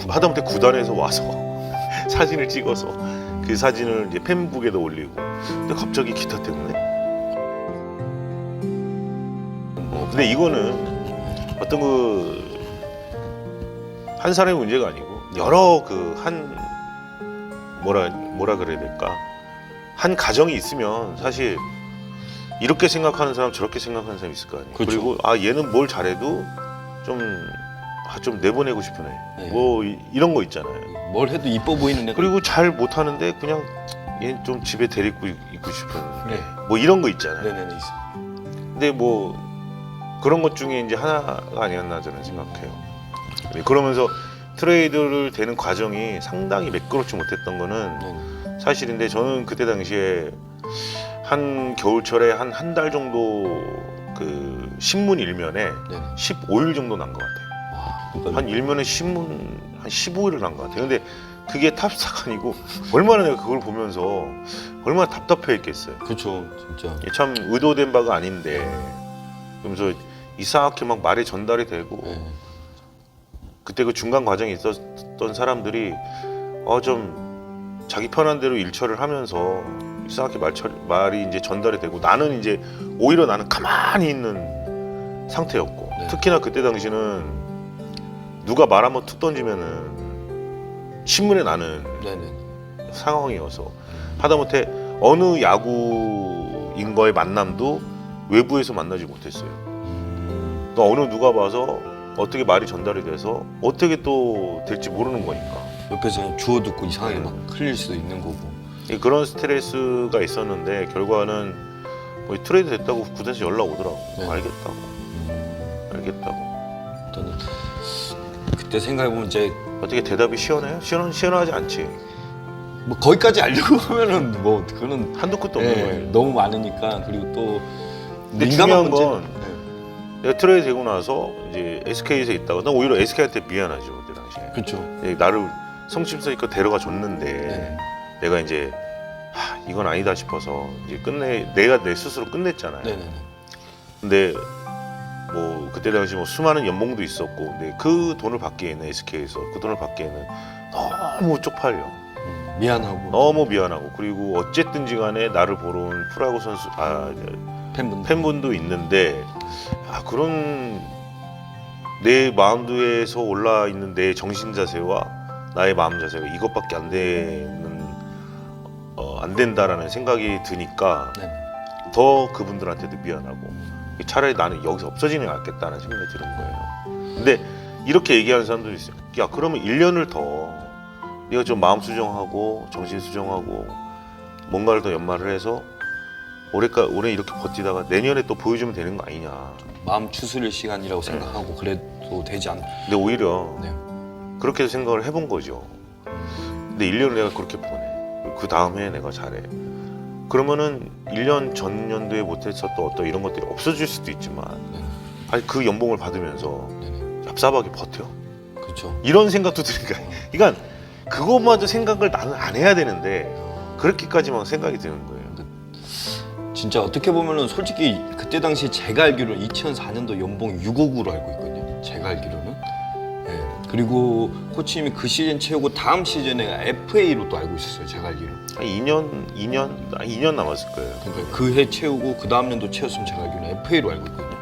하다못해 구단에서 와서 사진을 찍어서 그 사진을 이제 팬북에도 올리고. 근데 갑자기 기타 때문에. 근데 이거는 어떤 그 한 사람의 문제가 아니고 여러 그 한 뭐라 그래야 될까? 한 가정이 있으면 사실 이렇게 생각하는 사람 저렇게 생각하는 사람이 있을 거 아니에요. 그렇죠. 그리고 얘는 뭘 잘해도 좀 내보내고 싶은 애. 네. 뭐 이런 거 있잖아요. 뭘 해도 이뻐 보이는 애. 그리고 잘 못하는데 그냥 얘 좀 집에 데리고 있고 싶은 네. 뭐 이런 거 있잖아요. 네네네 있어. 근데 뭐 그런 것 중에 이제 하나가 아니었나 저는 생각해요. 그러면서 트레이드를 되는 과정이 상당히 매끄럽지 못했던 거는 네네. 사실인데 저는 그때 당시에 한 겨울철에 한 달 정도 그 신문 일면에 네네. 15일 정도 난 것 같아요. 와, 그러니까 한 일면에 신문 한 15일을 난 것 같아요. 근데 그게 탑스타가 아니고 얼마나 내가 그걸 보면서 얼마나 답답해했겠어요. 그렇죠, 진짜. 참 의도된 바가 아닌데 그러면서 이상하게 막 말이 전달이 되고 네. 그때 그 중간 과정에 있었던 사람들이 좀 자기 편한 대로 일처를 하면서 이상하게 말이 이제 전달이 되고 나는 이제 오히려 나는 가만히 있는 상태였고 네. 특히나 그때 당시는 누가 말 한번 툭 던지면은 신문에 나는 네네. 상황이어서 하다못해 어느 야구인과의 만남도 외부에서 만나지 못했어요. 또 어느 누가 봐서 어떻게 말이 전달이 돼서 어떻게 또 될지 모르는 거니까. 옆에서 그냥 주워 듣고 이상하게 막 흘릴 수도 있는 거고. 그런 스트레스가 있었는데 결과는 뭐 트레이드 됐다고 구단에서 연락 오더라고. 네. 알겠다고. 저는 그때 생각해보면 이제 어떻게 대답이 시원해요? 시원하지 않지. 뭐 거기까지 알려고 하면은 뭐 그거는 한도 끝도 없는 네, 거예요. 너무 많으니까. 그리고 또 근데 민감한 중요한 문제. 건 내가 트레이드 되고 나서 이제 SK에서 있다가 난 오히려 SK한테 미안하죠 그때 당시에. 그렇죠. 나를 성심성 있게 데려가 줬는데 네. 내가 이제 이건 아니다 싶어서 이제 내가 내 스스로 끝냈잖아요. 네네네. 근데 뭐 그때 당시 뭐 수많은 연봉도 있었고 근데 그 돈을 받기에는 SK에서 그 돈을 받기에는 너무 쪽팔려. 미안하고 너무 미안하고 그리고 어쨌든지 간에 나를 보러 온 프로야구 선수 팬분도 있는데 그런 내 마음도에서 올라 있는 내 정신 자세와 나의 마음 자세가 이것밖에 안 된다라는 생각이 드니까 네네. 더 그분들한테도 미안하고 차라리 나는 여기서 없어지는 게 낫겠다는 생각이 드는 거예요. 근데 이렇게 얘기하는 사람들이 있어요. 야 그러면 1년을 더 네가 좀 마음 수정하고 정신 수정하고 뭔가를 더 연마를 해서 올해 이렇게 버티다가 내년에 또 보여주면 되는 거 아니냐. 마음 추스릴 시간이라고 생각하고 그래도 되지 않. 근데 오히려 네. 그렇게 생각을 해본 거죠. 근데 1년을 내가 그렇게 보내. 그 다음 해에 내가 잘해. 그러면은 1년 전 연도에 못했었던 어떤 이런 것들이 없어질 수도 있지만 네네. 그 연봉을 받으면서 네네. 얍삽하게 버텨. 그렇죠. 이런 생각도 드니까 그러니까 그것마저 생각을 나는 안 해야 되는데 그렇게까지만 생각이 드는 거예요. 진짜 어떻게 보면은 솔직히 그때 당시 제가 알기로는 2004년도 연봉 6억으로 알고 있거든요. 제가 알기로는. 네. 그리고 코치님이 그 시즌 채우고 다음 시즌에 FA로 또 알고 있었어요. 제가 알기로. 한 2년 남았을 거예요. 그러니까 그 해 채우고 그 다음 년도 채웠으면 제가 알기로는 FA로 알고 있거든요.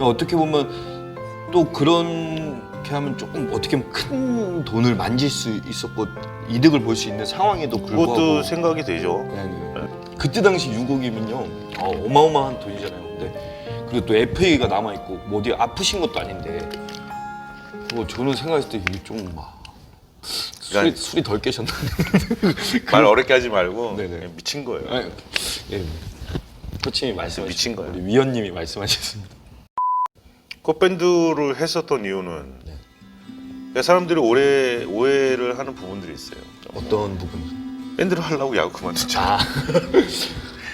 어떻게 보면 또 그렇게 하면 조금 어떻게 보면 큰 돈을 만질 수 있었고 이득을 볼 수 있는 상황에도 불구하고. 그것도 생각이 되죠. 네네. 그때 당시 6억이면요 어마어마한 돈이잖아요. 근데 그리고 또 FA가 남아 있고 뭐 어디 아프신 것도 아닌데 뭐 저는 생각했을 때 이게 좀 막 술이 덜 깨셨나? 말 어렵게 하지 말고 네네. 그냥 미친 거예요. 아니, 예. 코치님이 말씀하신 미친 거예요. 우리 위원님이 말씀하셨습니다. 컵밴드를 했었던 이유는 네. 사람들이 오해를 하는 부분들이 있어요. 어떤 부분? 밴드를 하려고 야구 그만두죠.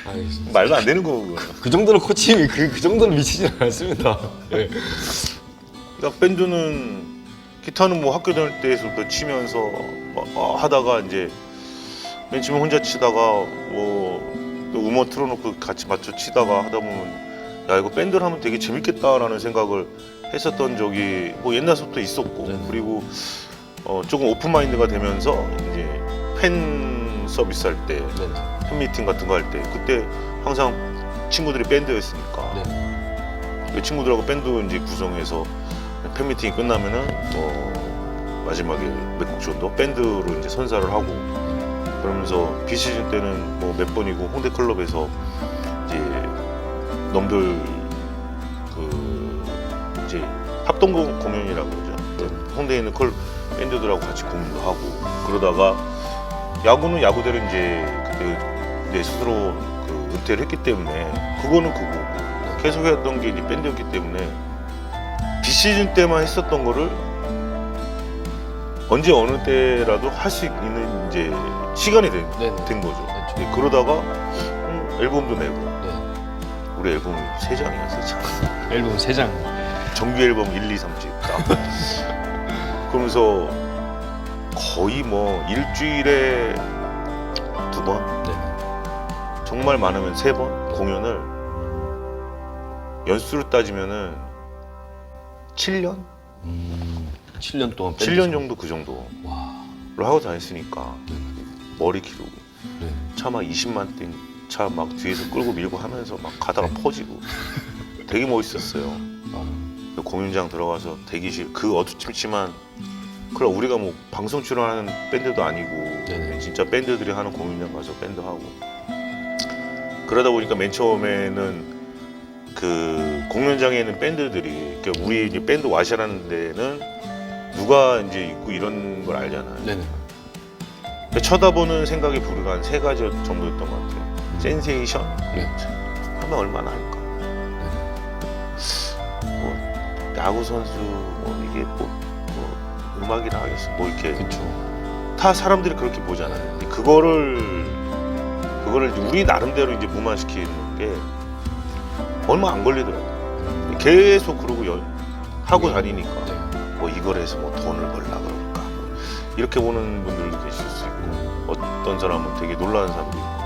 알겠습니다. 말도 안 되는 거고. 그 정도로 코치님이 그 정도로 미치지 않았습니다. 예. 그러니까 밴드는 기타는 뭐 학교 다닐 때부터 치면서 하다가 이제 맨 처음에 혼자 치다가 뭐 또 음원 틀어놓고 같이 맞춰 치다가 하다 보면 야 이거 밴드를 하면 되게 재밌겠다라는 생각을 했었던 적이 뭐 옛날부터 있었고 네네. 그리고 조금 오픈 마인드가 되면서 이제 팬 서비스 할 때, 네네. 팬미팅 같은 거 할 때 그때 항상 친구들이 밴드였으니까 네. 그 친구들하고 밴드 이제 구성해서 팬미팅이 끝나면은 마지막에 몇 곡 정도 밴드로 이제 선사를 하고 그러면서 비시즌 때는 뭐 몇 번이고 홍대 클럽에서 이제 놈들 그 이제 합동 공연이라고 그러죠. 홍대에 있는 밴드들하고 같이 공연도 하고 그러다가 야구는 야구대로 이제 그때 내 스스로 그 은퇴를 했기 때문에 그거는 그거고 계속 했던 게 이제 밴드였기 때문에 비시즌 때만 했었던 거를 언제 어느 때라도 할 수 있는 이제 시간이 된 거죠. 그렇죠. 네, 그러다가 앨범도 내고 네. 우리 앨범이 3장이었어. 앨범 3장. 정규 앨범 1, 2, 3집 딱. 그러면서 거의 뭐 일주일에 2번, 네. 정말 많으면 3번 공연을 연수로 따지면은 7년? 7년 동안 7년 정도 그 정도로 와. 하고 다녔으니까 네. 머리 기르고 네. 차 막 20만 대 차 막 뒤에서 끌고 밀고 하면서 막 가다가 네. 퍼지고 되게 멋있었어요. 어. 공연장 들어가서 대기실 그 어두침침한 그럼 우리가 뭐 방송 출연하는 밴드도 아니고 네네. 진짜 밴드들이 하는 공연장 가서 밴드 하고 그러다 보니까 맨 처음에는 그 공연장에 있는 밴드들이 그러니까 우리 이제 밴드 와시라는 데는 누가 이제 있고 이런 걸 알잖아요. 네네. 근데 쳐다보는 생각이 불과 한 3가지 정도였던 것 같아요. 센세이션 네. 하면 얼마나 할까? 뭐 야구 선수 뭐 이게 뭐 음악이나 하겠어 뭐 이렇게 그렇죠. 다 사람들이 그렇게 보잖아요. 근데 그거를 이제 우리 나름대로 이제 무마시키는 게 얼마 안 걸리더라고요. 계속 그러고 하고 다니니까 네. 뭐 이걸 해서 뭐 돈을 벌라 그럴까 뭐 이렇게 보는 분들도 계실 수 있고 어떤 사람은 되게 놀라는 사람도 있고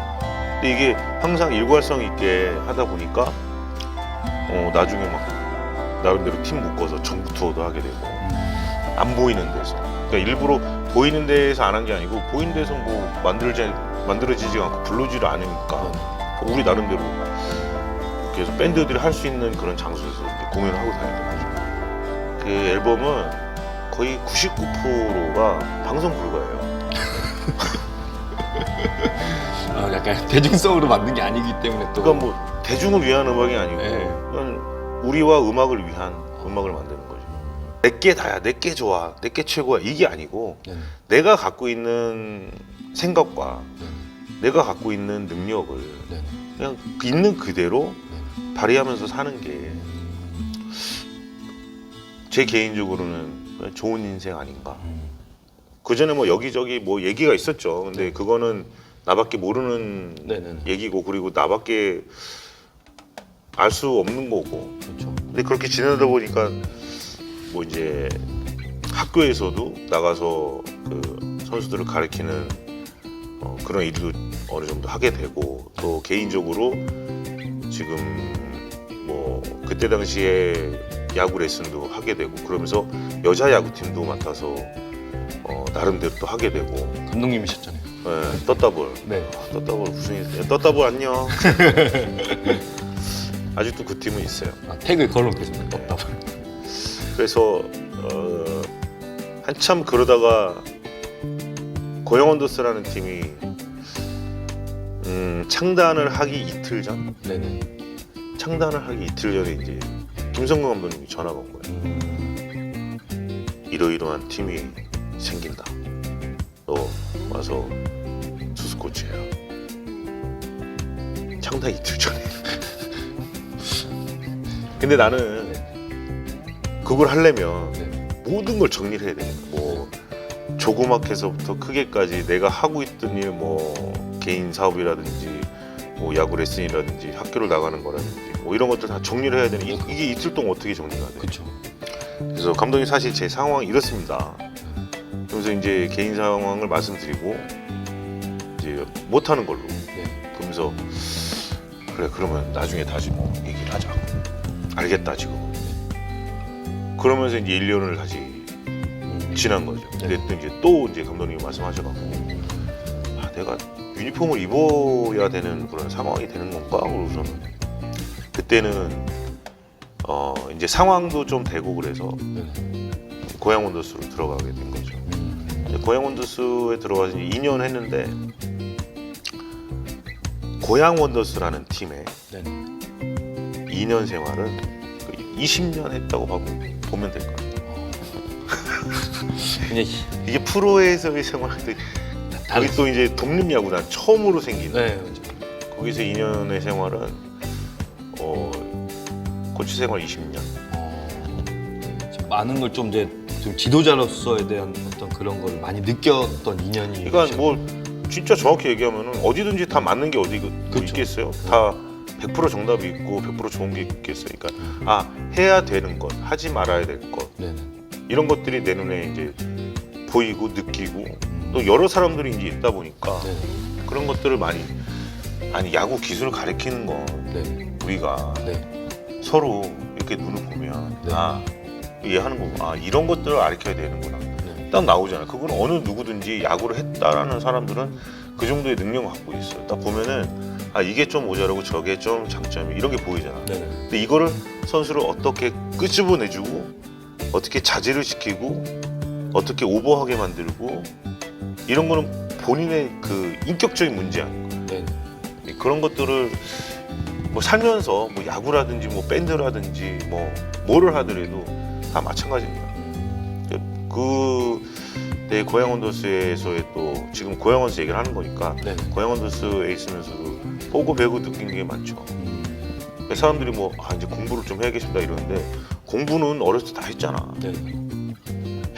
근데 이게 항상 일관성 있게 하다 보니까 나중에 막 나름대로 팀 묶어서 전국 투어도 하게 되고 안 보이는 데서 그러니까 일부러 보이는 데에서 안 한 게 아니고 보이는 데서 뭐 만들어지지가 않고 불러지를 않으니까 우리 나름대로 계속 밴드들이 할 수 있는 그런 장소에서 이제 공연을 하고 다니더라고요. 그 앨범은 거의 99%가 방송 불가예요. 약간 대중성으로 만든 게 아니기 때문에 또. 그러니까 뭐 대중을 위한 음악이 아니고 네. 그냥 우리와 음악을 위한 음악을 만드는 거죠. 내게 다야, 내게 좋아, 내게 최고야 이게 아니고 네네. 내가 갖고 있는 생각과 네네. 내가 갖고 있는 능력을 네네. 그냥 있는 그대로 네네. 발휘하면서 사는 게 제 개인적으로는 그냥 좋은 인생 아닌가. 그 전에 뭐 여기저기 뭐 얘기가 있었죠. 근데 그거는 나밖에 모르는 네네네. 얘기고 그리고 나밖에 알 수 없는 거고. 그렇죠. 근데 그렇게 지내다 보니까 뭐 이제 학교에서도 나가서 그 선수들을 가르치는 그런 일도 어느 정도 하게 되고 또 개인적으로 지금 뭐 그때 당시에 야구 레슨도 하게 되고 그러면서 여자 야구팀도 맡아서 나름대로 또 하게 되고 감독님이셨잖아요. 네, 떴다볼 네. 떴다볼 우승했어요. 떴다볼 안녕. 아직도 그 팀은 있어요. 태그 걸어놓겠습니다. 떴다. 그래서 한참 그러다가 고영 원더스라는 팀이 창단을 하기 이틀 전 네네. 창단을 하기 이틀 전에 이제 김성근 감독님이 전화가 온 거예요. 이러이러한 팀이 생긴다. 너 와서 투수 코치해라. 창단 이틀 전에. 근데 나는 그걸 하려면 네. 모든 걸 정리를 해야 됩니다. 뭐 조그맣게서부터 크게까지 내가 하고 있던 일, 뭐 개인 사업이라든지, 뭐 야구 레슨이라든지, 학교를 나가는 거라든지, 뭐 이런 것들 다 정리를 해야 되는 이게 이틀 동안 어떻게 정리가 돼? 그렇죠. 그래서 감독님 사실 제 상황이 이렇습니다. 그러면서 이제 개인 상황을 말씀드리고 이제 못 하는 걸로. 네. 그러면서 그래 그러면 나중에 다시 뭐 얘기를 하자. 알겠다 지금. 그러면서 이제 1년을 다시 지난 거죠. 근데 또 이제 감독님이 말씀하셔가지고 내가 유니폼을 입어야 되는 그런 상황이 되는 건가? 그러고서는 그때는 이제 상황도 좀 되고 그래서 고양 원더스로 들어가게 된 거죠. 고양 원더스에 들어가서 2년 했는데 고양 원더스라는 팀에 2년 생활은 20년 했다고 보면 될 거예요. 그냥 이게 프로에서의 생활도 거기 또 이제 독립야구단 처음으로 생기는 거기서 2년의 생활은 코치 생활 20년. 많은 걸 좀 이제 좀 지도자로서에 대한 어떤 그런 걸 많이 느꼈던 2년이. 그러니까 뭐 진짜 정확히 얘기하면은 어디든지 다 맞는 게 어디 있겠어요? 다 100% 정답이 있고 100% 좋은 게 있겠어요. 그러니까 해야 되는 것, 하지 말아야 될 것. 이런 것들이 내 눈에 이제 보이고 느끼고 또 여러 사람들이 이제 있다 보니까 그런 것들을 많이 야구 기술을 가리키는 건 우리가 서로 이렇게 눈을 보면 이해하는 거 이런 것들을 가리켜야 되는구나 딱 나오잖아. 그건 어느 누구든지 야구를 했다라는 사람들은 그 정도의 능력을 갖고 있어요. 딱 보면은 이게 좀 모자라고 저게 좀 장점이 이런 게 보이잖아. 근데 이거를 선수를 어떻게 끄집어내주고 어떻게 자제를 시키고 어떻게 오버하게 만들고 이런 거는 본인의 그 인격적인 문제 아닐까. 그런 것들을 뭐 살면서 뭐 야구라든지 뭐 밴드라든지 뭐를 하더라도 다 마찬가지입니다. 내 고양 원더스에서의 또 지금 고양 원더스 얘기를 하는 거니까 고양 원더스에 있으면서도 보고 배우고 느낀 게 많죠. 사람들이 이제 공부를 좀 해야겠습니다 이러는데 공부는 어렸을 때 다 했잖아.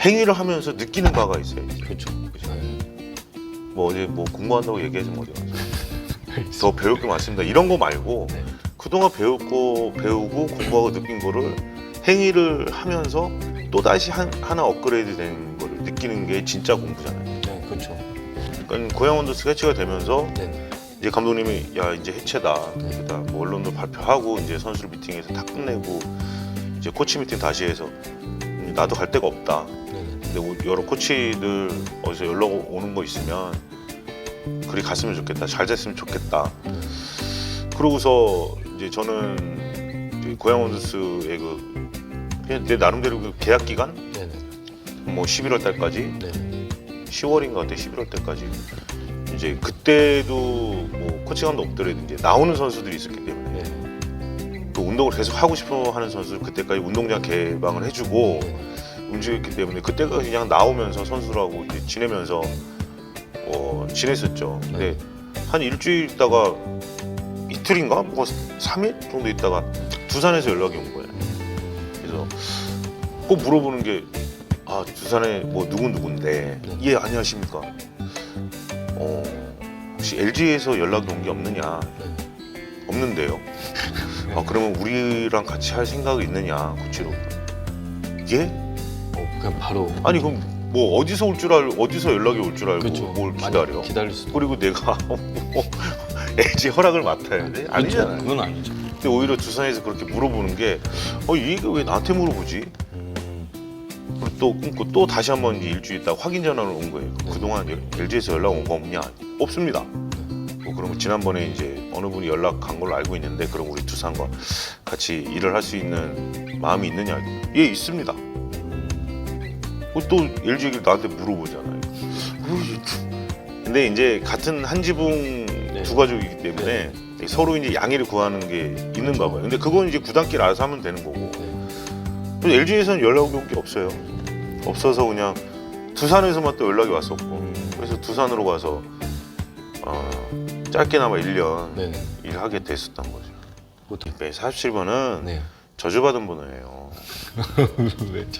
행위를 하면서 느끼는 바가 있어야지. 그렇죠. 어제 공부한다고 얘기하지 어디 가서 더 배울 게 많습니다 이런 거 말고 그동안 배우고 공부하고 느낀 거를 행위를 하면서 또 다시 하나 업그레이드 되는 거를 느끼는 게 진짜 공부잖아요. 그렇죠. 그러니까 고양 원더스가 해체가 되면서 이제 감독님이 이제 해체다. 그러다 언론도 발표하고 이제 선수들 미팅에서 다 끝내고 이제 코치 미팅 다시 해서 나도 갈 데가 없다. 근데 여러 코치들 어디서 연락 오는 거 있으면 그리 갔으면 좋겠다. 잘 됐으면 좋겠다. 그러고서 이제 저는 이제 고양 원더스의 그냥 내 나름대로 그 계약 기간 11월 달까지 10월인가 그때 11월 때까지 이제 그때도 코칭감도 없더라도 이제 나오는 선수들이 있었기 때문에 또 운동을 계속 하고 싶어 하는 선수들 그때까지 운동장 개방을 해주고 움직였기 때문에 그때까지 그냥 나오면서 선수들하고 이제 지내면서 지냈었죠. 근데 한 일주일 있다가 이틀인가 3일 정도 있다가 두산에서 연락이 온 거예요. 그래서 꼭 물어보는 게 두산에 누군데 예 안녕하십니까. 혹시 LG에서 연락이 온 게 없느냐? 없는데요. 그러면 우리랑 같이 할 생각이 있느냐 구치로? 예? 그냥 바로. 아니 그럼 어디서 연락이 올 줄 알고 뭘 기다려? 기다릴 수도. 그리고 내가 LG 허락을 맡아야 돼? 아니잖아요. 그건 아니죠. 근데 오히려 두산에서 그렇게 물어보는 게 이게 왜 나한테 물어보지? 그리고 또 다시 한번 이제 일주일 있다가 확인 전화를 온 거예요. 그동안 LG에서 연락 온 거 없냐? 없습니다. 그러면 지난번에 이제 어느 분이 연락 간 걸로 알고 있는데 그럼 우리 두산과 같이 일을 할 수 있는 마음이 있느냐? 예, 있습니다. 또 LG 얘기를 나한테 물어보잖아요. 근데 이제 같은 한 지붕 두 가족이기 때문에 서로 이제 양해를 구하는 게 있는가 봐요. 근데 그건 이제 구단끼리 알아서 하면 되는 거고. LG에서는 연락이 온 게 없어요. 없어서 그냥 두산에서만 또 연락이 왔었고 그래서 두산으로 가서 짧게나마 1년 일하게 됐었던 거죠. 47번은 저주받은 번호예요.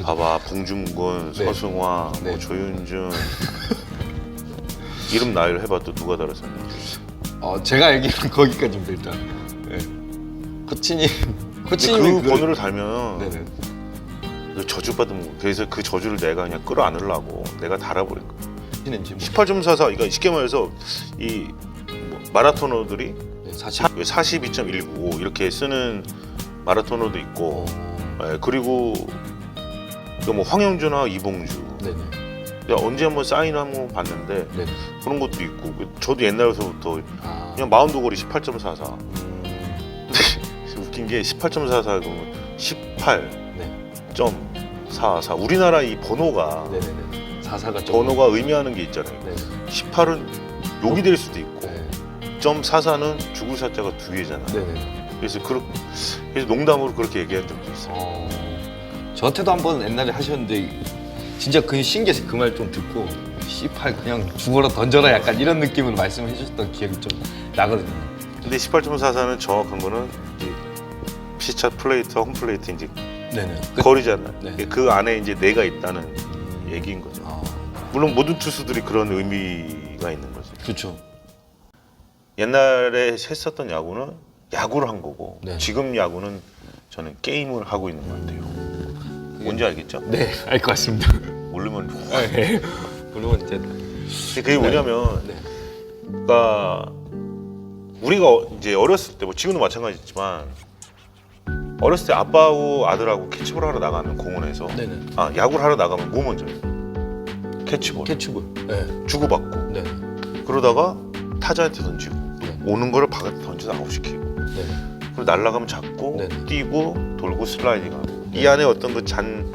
봐봐 봉준권, 서승화, 조윤준 이름 나이를 해봐 또 누가 달았었는지. 제가 알기로는 거기까지입니다 일단. 코치님 그 번호를 달면 저주받은 거. 그래서 그 저주를 내가 그냥 끌어안으려고 내가 달아버린 거야. 18.44 그러니까 쉽게 말해서 이 마라토너들이 42.195 이렇게 쓰는 마라토너도 있고 그리고 뭐 황영주나 이봉주 네네. 내가 언제 한번 사인 한번 봤는데 네네. 그런 것도 있고 저도 옛날부터 아. 그냥 마운드 거리 18.44 음. 웃긴 게 18.44 그러면 18.44 네. 우리나라 이 번호가 네네네. 44가 번호가 의미하는 게 있잖아요. 네. 18은 욕이 될 수도 있고 네. .44는 죽을 사자가 두 개잖아요. 네네. 그래서 농담으로 그렇게 얘기한 적도 있어요. 저한테도 한번 옛날에 하셨는데 진짜 그 신기해서 그 말 좀 듣고 C8 그냥 죽어라 던져라 약간 이런 느낌으로 말씀을 해주셨던 기억이 좀 나거든요. 근데 18.44는 정확한 거는 이제 피차 플레이트, 홈 플레이트 이제 네네. 거리잖아요. 네. 그 안에 이제 내가 있다는 얘기인 거죠. 물론 모든 투수들이 그런 의미가 있는 거죠. 그렇죠. 옛날에 했었던 야구는 야구를 한 거고 네. 지금 야구는 저는 게임을 하고 있는 것 같아요. 뭔지 알겠죠? 네, 알 것 같습니다. 모르면 네. 물론 이제 근데 그게 뭐냐면 네. 그러니까 우리가 이제 어렸을 때 뭐 지금도 마찬가지지만 어렸을 때 아빠하고 아들하고 캐치볼 하러 나가면 공원에서 네네. 야구를 하러 나가면 뭐 먼저 해요? 캐치볼 캐치볼. 네. 주고받고 네. 그러다가 타자한테 던지고 네. 오는 거를 바깥에 던져서 아웃시키고 네. 그리고 날아가면 잡고 네네. 뛰고 돌고 슬라이딩하고 이 안에 어떤 그 잔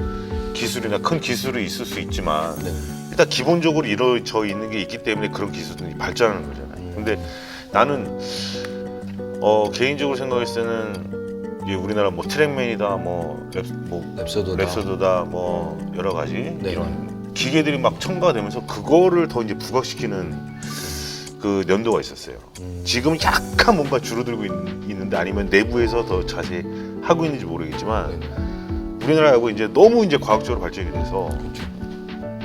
기술이나 큰 기술이 있을 수 있지만 네. 일단 기본적으로 이루어져 있는 게 있기 때문에 그런 기술들이 발전하는 거잖아요. 근데 나는 개인적으로 생각했을 때는 이제 우리나라 뭐 트랙맨이다 랩소도다 뭐 여러 가지 네. 이런 기계들이 막 첨가되면서 그거를 더 이제 부각시키는 그 연도가 있었어요. 지금 약간 뭔가 줄어들고 있는데 아니면 내부에서 더 자세히 하고 있는지 모르겠지만 네. 우리나라 야구 이제 너무 이제 과학적으로 발전이 돼서 그렇죠.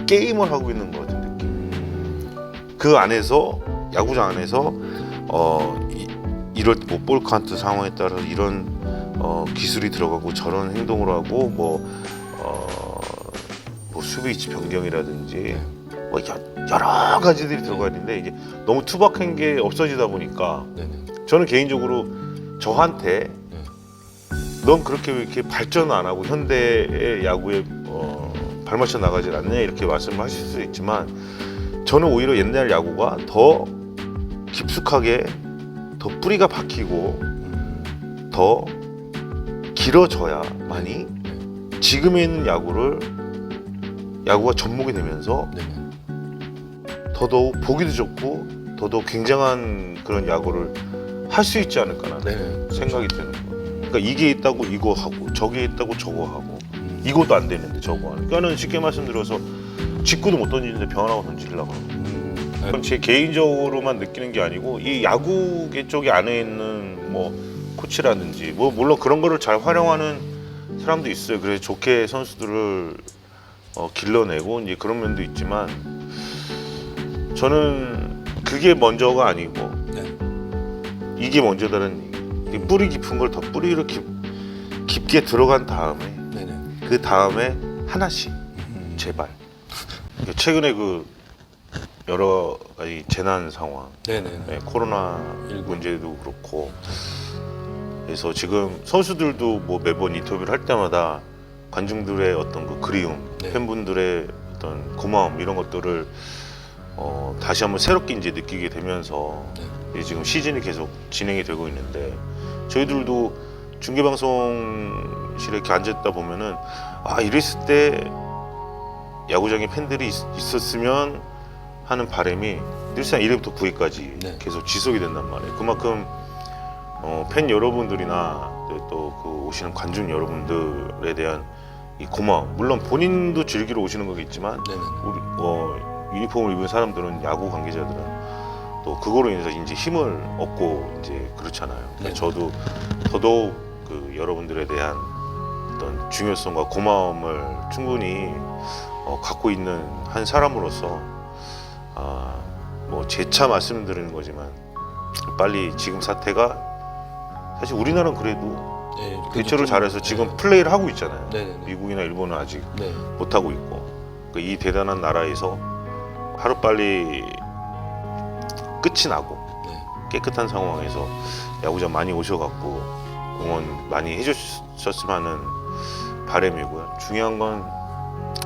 게임을 하고 있는 것 같은 느낌. 그 안에서 야구장 안에서 이럴 볼 카운트 상황에 따라서 이런 기술이 들어가고 저런 행동을 하고 뭐 수비 위치 변경이라든지 뭐 여러 가지들이 들어가 있는데 이제 너무 투박한 게 없어지다 보니까 네네. 저는 개인적으로 저한테 넌 그렇게 왜 이렇게 발전 안 하고 현대의 야구에 발맞춰 나가지 않냐 이렇게 말씀을 하실 수 있지만 저는 오히려 옛날 야구가 더 깊숙하게 더 뿌리가 박히고 더 길어져야만이 지금에 있는 야구가 접목이 되면서 네네. 더더욱 보기도 좋고 더더욱 굉장한 그런 야구를 할 수 있지 않을까라는 네. 생각이 드는 거예요. 그러니까 이게 있다고 이거 하고 저게 있다고 저거 하고 이것도 안 되는데 저거 하는. 그러니까는 쉽게 말씀드려서 직구도 못 던지는데 변화하고 던지려고 하는. 그건 제 개인적으로만 느끼는 게 아니고 이 야구계 쪽에 안에 있는 뭐 코치라든지 뭐 물론 그런 거를 잘 활용하는 사람도 있어요. 그래서 좋게 선수들을 길러내고 이제 그런 면도 있지만 저는 그게 먼저가 아니고 네. 이게 먼저다는 얘기. 뿌리 깊은 걸 더 뿌리를 깊게 들어간 다음에 네네. 그 다음에 하나씩 제발. 최근에 그 여러 가지 재난 상황, 네네. 코로나 문제도 그렇고, 그래서 지금 선수들도 뭐 매번 인터뷰를 할 때마다 관중들의 어떤 그 그리움, 네. 팬분들의 어떤 고마움 이런 것들을 다시 한번 새롭게 이제 느끼게 되면서 네. 지금 시즌이 계속 진행이 되고 있는데 저희들도 중계방송실에 이렇게 앉았다 보면은 이랬을 때 야구장에 팬들이 있었으면 하는 바람이 늘상 1회부터 9회까지 네. 계속 지속이 된단 말이에요. 그만큼 팬 여러분들이나 또 그 오시는 관중 여러분들에 대한 이 고마움. 물론 본인도 즐기러 오시는 거겠지만 네네. 우리 유니폼을 입은 사람들은 야구 관계자들은 또 그거로 인해서 이제 힘을 얻고 이제 그렇잖아요. 네. 저도 더더욱 그 여러분들에 대한 어떤 중요성과 고마움을 충분히 갖고 있는 한 사람으로서 뭐 재차 말씀드리는 거지만 빨리 지금 사태가 사실 우리나라는 그래도 네, 대처를 잘해서 지금 플레이를 하고 있잖아요. 네네네. 미국이나 일본은 아직 네. 못하고 있고 이 대단한 나라에서 하루빨리 끝이 나고 네. 깨끗한 상황에서 야구장 많이 오셔갖고 응원 많이 해주셨으면 하는 바람이고요. 중요한 건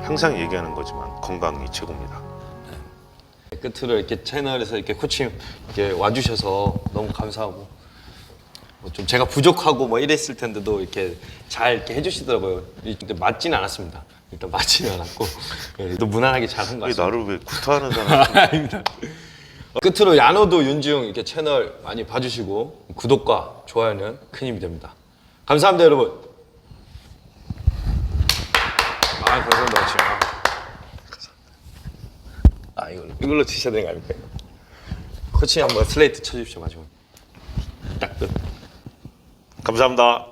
항상 얘기하는 거지만 건강이 최고입니다. 끝으로 이렇게 채널에서 이렇게 코치님 이렇게 와주셔서 너무 감사하고 뭐 좀 제가 부족하고 뭐 이랬을 텐데도 이렇게 잘 이렇게 해주시더라고요. 근데 맞지는 않았습니다. 일단 맞지는 않았고 또 무난하게 잘한 것 왜 같습니다. 나를 왜 구타하는 사람? 아닙니다. 끝으로 야노도 윤지웅 이렇게 채널 많이 봐주시고 구독과 좋아요는 큰 힘이 됩니다. 감사합니다, 여러분. 감사합니다, 지금. 이걸로 드셔야 되는 거 아닙니까? 코치 한번 슬레이트 쳐주십시오, 마지막에. 딱 끝. 감사합니다.